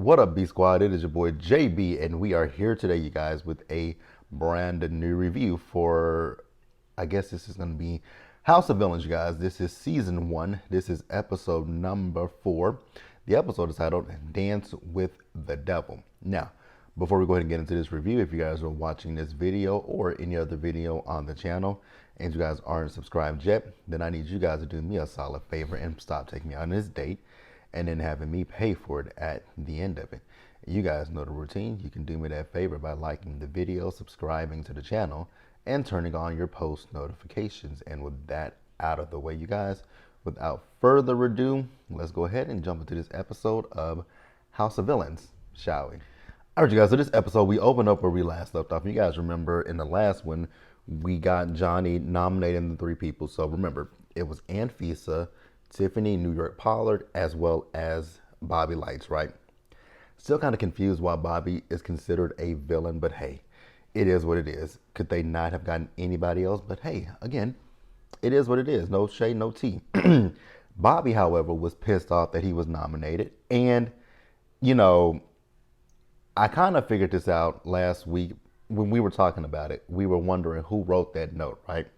What up, B Squad? It is your boy JB, and we are here today, you guys, with a brand new review for, I guess this is going to be House of Villains, you guys. This is season 1. This is episode number 4. The episode is titled Dance with the Devil. Now, before we go ahead and get into this review, if you guys are watching this video or any other video on the channel and you guys aren't subscribed yet, then I need you guys to do me a solid favor and stop taking me on this date and then having me pay for it at the end of it. You guys know the routine. You can do me that favor by liking the video, subscribing to the channel, and turning on your post notifications. And with that out of the way, you guys, without further ado, let's go ahead and jump into this episode of House of Villains, shall we? All right, you guys, so this episode, we open up where we last left off. You guys remember in the last one, we got Johnny nominating the 3 people. So remember, it was Anfisa, Tiffany New York Pollard, as well as Bobby Lights, right? Still kind of confused why Bobby is considered a villain, but hey, it is what it is. Could they not have gotten anybody else? But hey, again, it is what it is. No shade, no tea. Bobby, however, was pissed off that he was nominated. And, you know, I kind of figured this out last week when we were talking about it. We were wondering who wrote that note, right?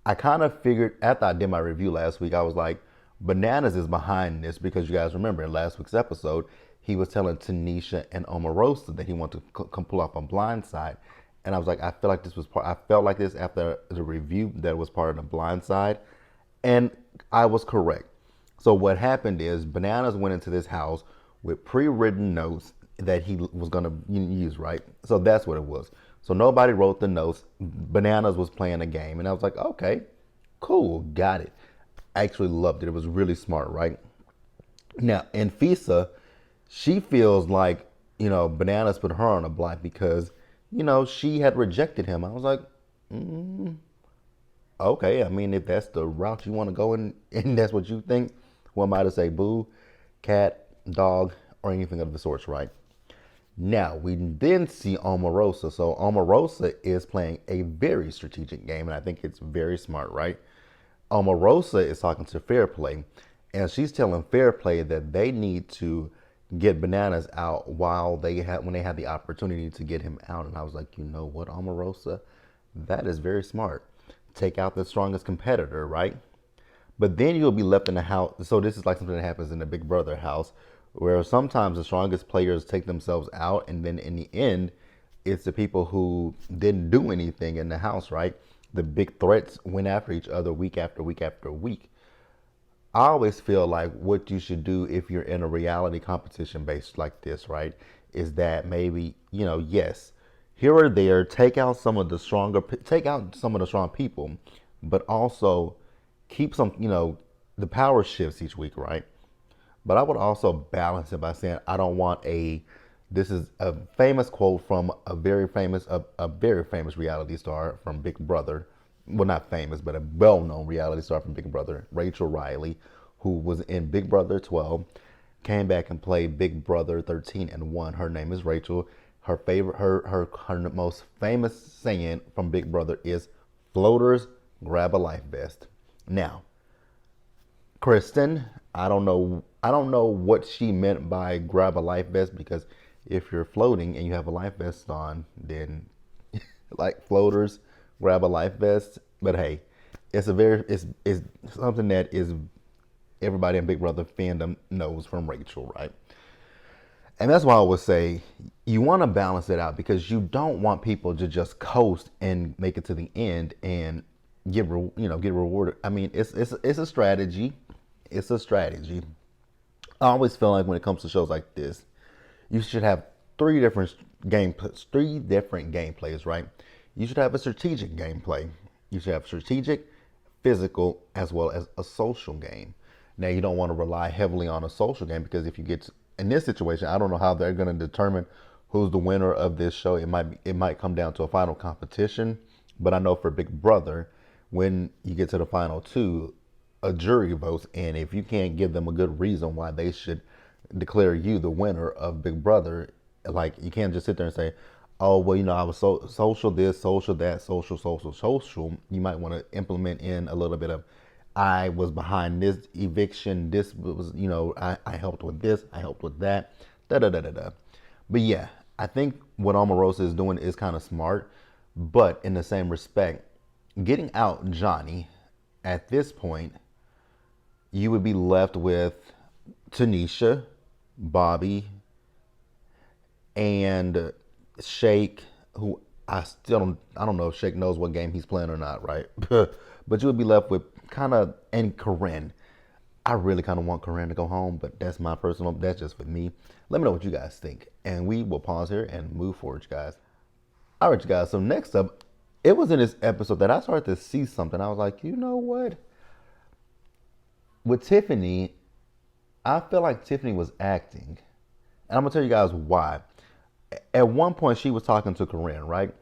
I kind of figured after I did my review last week, I was like, Bananas is behind this because you guys remember in last week's episode, he was telling Tanisha and Omarosa that he wanted to pull off a blind side. And I was like, I feel like this was part, I felt like this after the review that it was part of the blind side. And I was correct. So what happened is Bananas went into this house with pre-written notes that he was going to use, right? So that's what it was. So nobody wrote the notes. Bananas was playing a game. And I was like, okay, cool, got it. I actually loved it. It was really smart, right? Now, Anfisa, she feels like, you know, Bananas put her on a block because, you know, she had rejected him. I was like, okay, I mean, if that's the route you want to go in, and that's what you think, who am I to say boo, cat, dog, or anything of the sorts, right? Now, we then see Omarosa. So Omarosa is playing a very strategic game, and I think it's very smart, right? Omarosa is talking to Fairplay, and she's telling Fairplay that they need to get Bananas out when they had the opportunity to get him out. And I was like, you know what, Omarosa? That is very smart. Take out the strongest competitor, right? But then you'll be left in the house. So this is like something that happens in the Big Brother house, where sometimes the strongest players take themselves out, and then in the end, it's the people who didn't do anything in the house, right? The big threats went after each other week after week after week. I always feel like what you should do if you're in a reality competition based like this, right, is that maybe, you know, yes, here or there, take out some of the strong people, but also keep some, you know, the power shifts each week, right? But I would also balance it by saying I don't want this is a famous quote from a very famous reality star from Big Brother. Well, not famous, but a well-known reality star from Big Brother, Rachel Riley, who was in Big Brother 12, came back and played Big Brother 13 and won. Her name is Rachel. Her most famous saying from Big Brother is "Floaters, grab a life vest." Now, Kristen, I don't know what she meant by grab a life vest, because if you're floating and you have a life vest on, then like floaters, grab a life vest. But hey, it's something that is everybody in Big Brother fandom knows from Rachel, right? And that's why I would say you want to balance it out, because you don't want people to just coast and make it to the end and get rewarded. I mean, it's a strategy. It's a strategy. I always feel like when it comes to shows like this, you should have 3 different gameplays, right? You should have a strategic gameplay. You should have strategic, physical, as well as a social game. Now, you don't want to rely heavily on a social game, because if you get in this situation, I don't know how they're going to determine who's the winner of this show. It might come down to a final competition, but I know for Big Brother, when you get to the final 2, a jury votes, and if you can't give them a good reason why they should declare you the winner of Big Brother, like, you can't just sit there and say, oh, well, you know, I was social this, social that, social. You might want to implement in a little bit of, I was behind this eviction. This was, you know, I helped with this, I helped with that, Da da da da da. But yeah, I think what Omarosa is doing is kind of smart, but in the same respect, getting out Johnny at this point, you would be left with Tanisha, Bobby, and Shake, who I don't know if Shake knows what game he's playing or not, right? But you would be left with kind of, and Corinne. I really kind of want Corinne to go home, but that's just for me. Let me know what you guys think. And we will pause here and move forward, you guys. All right, you guys. So next up, it was in this episode that I started to see something. I was like, you know what? With Tiffany, I feel like Tiffany was acting. And I'm going to tell you guys why. At one point, she was talking to Corinne, right?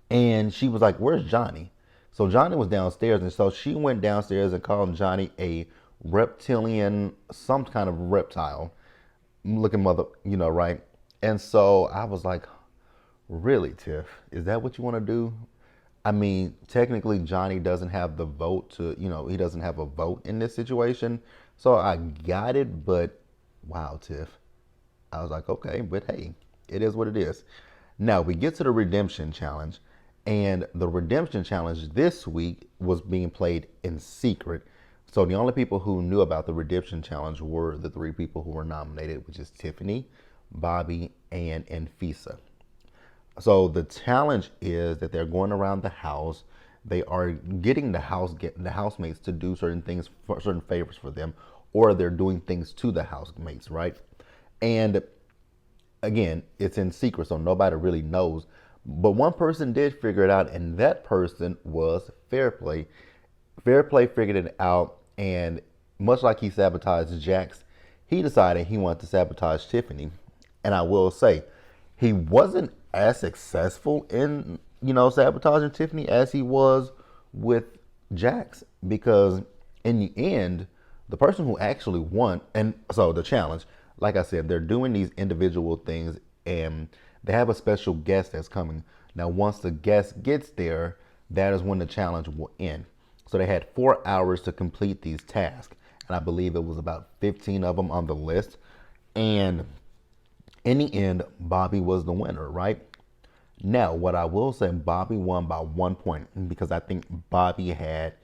And she was like, where's Johnny? So Johnny was downstairs. And so she went downstairs and called Johnny a reptilian, some kind of reptile looking mother, right? And so I was like, really, Tiff? Is that what you want to do? I mean, technically, Johnny doesn't have the vote he doesn't have a vote in this situation. So I got it, but wow, Tiff. I was like, okay, but hey, it is what it is. Now we get to the redemption challenge, and the redemption challenge this week was being played in secret. So the only people who knew about the redemption challenge were the three people who were nominated, which is Tiffany, Bobby, and Anfisa. So the challenge is that they're going around the house. They are getting the housemates to do certain things, for certain favors for them, or they're doing things to the housemates, right? And again, it's in secret, so nobody really knows. But one person did figure it out, and that person was Fairplay. Fairplay figured it out, and much like he sabotaged Jax, he decided he wanted to sabotage Tiffany. And I will say, he wasn't as successful in, sabotaging Tiffany as he was with Jax, because in the end, the person who actually won, and so the challenge, like I said, they're doing these individual things, and they have a special guest that's coming. Now, once the guest gets there, that is when the challenge will end. So they had 4 hours to complete these tasks, and I believe it was about 15 of them on the list. And in the end, Bobby was the winner, right? Now, what I will say, Bobby won by 1 point, because I think Bobby had,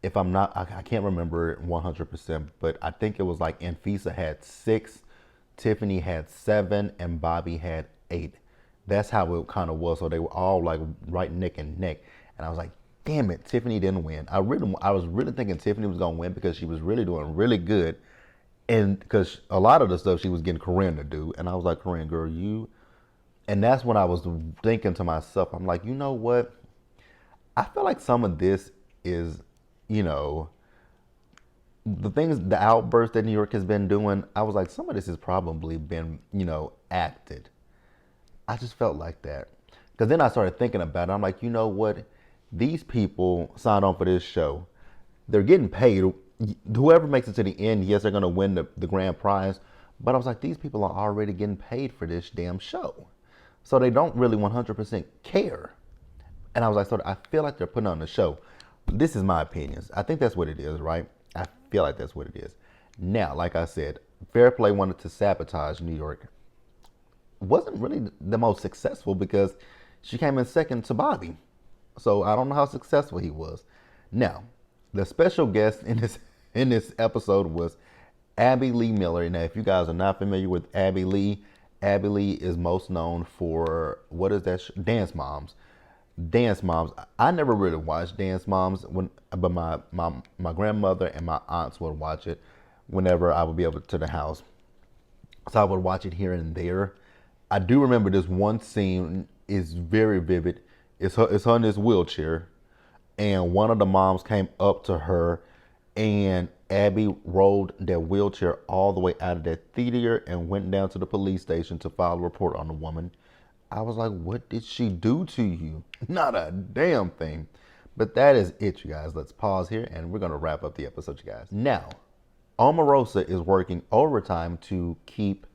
if I'm not, I can't remember it 100%, but I think it was like Anfisa had 6, Tiffany had 7, and Bobby had 8. That's how it kind of was. So they were all like right neck and neck. And I was like, damn it, Tiffany didn't win. I was really thinking Tiffany was going to win, because she was really doing really good. And because a lot of the stuff she was getting Corinne to do. And I was like, Corinne, girl, you. And that's when I was thinking to myself, I'm like, you know what? I feel like some of this is, the things, the outburst that New York has been doing, I was like, some of this has probably been, acted. I just felt like that. Because then I started thinking about it. I'm like, you know what? These people signed on for this show. They're getting paid. Whoever makes it to the end, yes, they're going to win the grand prize. But I was like, these people are already getting paid for this damn show. So they don't really 100% care. And I was like, so I feel like they're putting on the show. This is my opinions. I think that's what it is, right? I feel like that's what it is. Now, like I said, Fairplay wanted to sabotage New York. Wasn't really the most successful, because she came in second to Bobby. So I don't know how successful he was. Now, the special guest in this episode was Abby Lee Miller. Now, if you guys are not familiar with Abby Lee is most known for, what is that? Dance Moms. Dance Moms. I never really watched Dance Moms, but my grandmother and my aunts would watch it whenever I would be able to the house. So I would watch it here and there. I do remember this one scene is very vivid. It's her in this wheelchair, and one of the moms came up to her, and Abby rolled that wheelchair all the way out of that theater and went down to the police station to file a report on the woman. I was like, what did she do to you? Not a damn thing. But that is it, you guys. Let's pause here, and we're going to wrap up the episode, you guys. Now, Omarosa is working overtime to keep,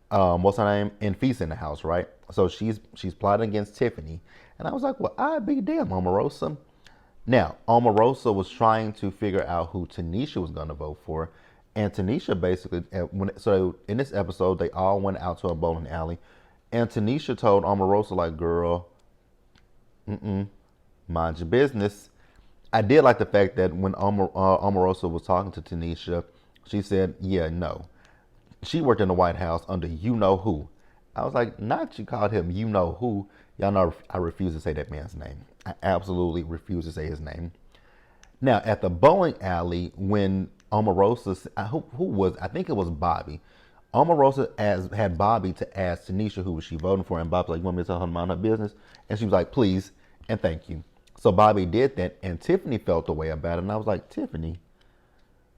what's her name? Anfisa in the house, right? So she's plotting against Tiffany. And I was like, well, I'd be damn, Omarosa. Now, Omarosa was trying to figure out who Tanisha was going to vote for. And Tanisha basically, so in this episode, they all went out to a bowling alley, and Tanisha told Omarosa like, "Girl, mind your business." I did like the fact that when Omarosa was talking to Tanisha, she said, "Yeah, no." She worked in the White House under you know who. I was like, not you called him you know who. Y'all know I refuse to say that man's name. I absolutely refuse to say his name. Now, at the bowling alley, when Omarosa, who was, I think it was Bobby. Omarosa had Bobby to ask Tanisha who was she voting for, and Bobby's like, "You want me to tell her to mind her business?" And she was like, "Please and thank you." So Bobby did that, and Tiffany felt the way about it, and I was like, "Tiffany,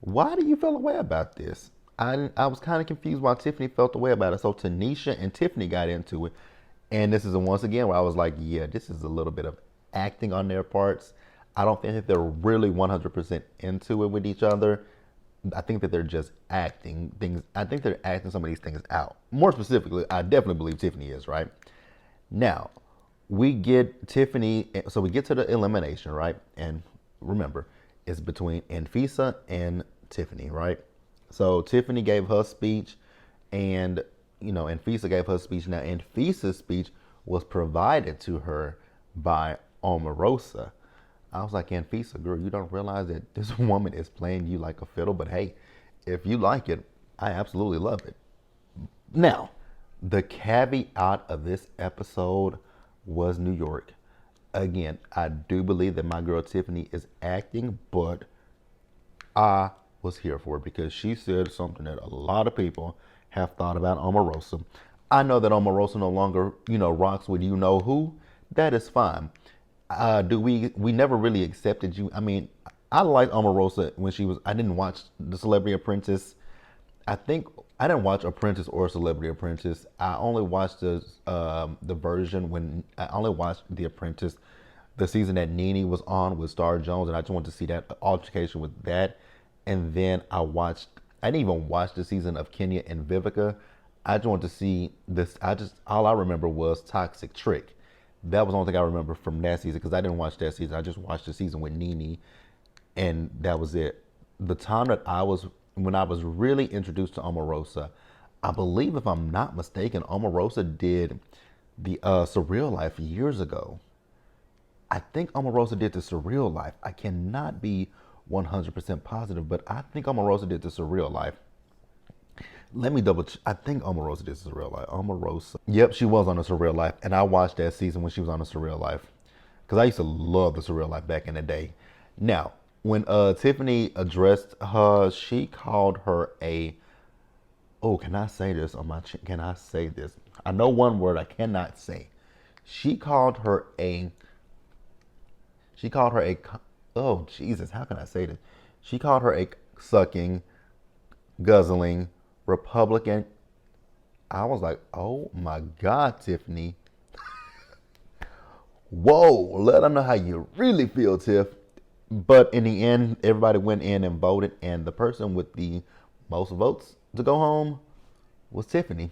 why do you feel the way about this?" I was kind of confused why Tiffany felt the way about it. So Tanisha and Tiffany got into it, and this is once again where I was like, "Yeah, this is a little bit of acting on their parts." I don't think that they're really 100% into it with each other. I think that they're just acting things. I think they're acting some of these things out. More specifically, I definitely believe Tiffany is, right? Now, we get Tiffany, so we get to the elimination, right? And remember, it's between Anfisa and Tiffany, right? So Tiffany gave her speech, and Anfisa gave her speech. Now, Anfisa's speech was provided to her by Omarosa. I was like, "Anfisa, girl, you don't realize that this woman is playing you like a fiddle, but hey, if you like it, I absolutely love it." Now, the caveat of this episode was New York. Again, I do believe that my girl Tiffany is acting, but I was here for it because she said something that a lot of people have thought about Omarosa. I know that Omarosa no longer, rocks with you know who. That is fine. Do we never really accepted you? I mean, I liked Omarosa when she was. I didn't watch The Celebrity Apprentice. I think I didn't watch Apprentice or Celebrity Apprentice. I only watched the version when I only watched The Apprentice, the season that Nene was on with Star Jones, and I just wanted to see that altercation with that. And then I watched. I didn't even watch the season of Kenya and Vivica. I just wanted to see this. All I remember was Toxic Trick. That was the only thing I remember from that season because I didn't watch that season. I just watched the season with Nene, and that was it. The time that when I was really introduced to Omarosa, I believe if I'm not mistaken, Omarosa did the Surreal Life years ago. I think Omarosa did the Surreal Life. I cannot be 100% positive, but I think Omarosa did the Surreal Life. Let me double check. I think Omarosa did the Surreal Life. Omarosa. Yep, she was on the Surreal Life, and I watched that season when she was on the Surreal Life because I used to love the Surreal Life back in the day. Now, when Tiffany addressed her, she called her a. Oh, can I say this on my? Can I say this? I know one word I cannot say. She called her a. She called her a. Oh Jesus, how can I say this? She called her a sucking, guzzling Republican. I was like, "Oh my God, Tiffany. Whoa, let them know how you really feel, Tiff." But in the end, everybody went in and voted, and the person with the most votes to go home was Tiffany.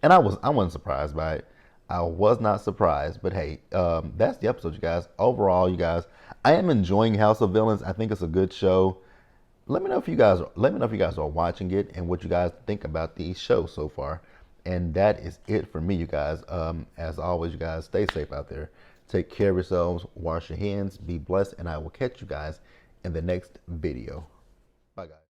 And I wasn't surprised by it. I was not surprised, but hey, that's the episode, you guys. Overall, you guys, I am enjoying House of Villains. I think it's a good show. Let me know if you guys are watching it and what you guys think about the show so far. And that is it for me, you guys. As always, you guys stay safe out there. Take care of yourselves. Wash your hands. Be blessed, and I will catch you guys in the next video. Bye, guys.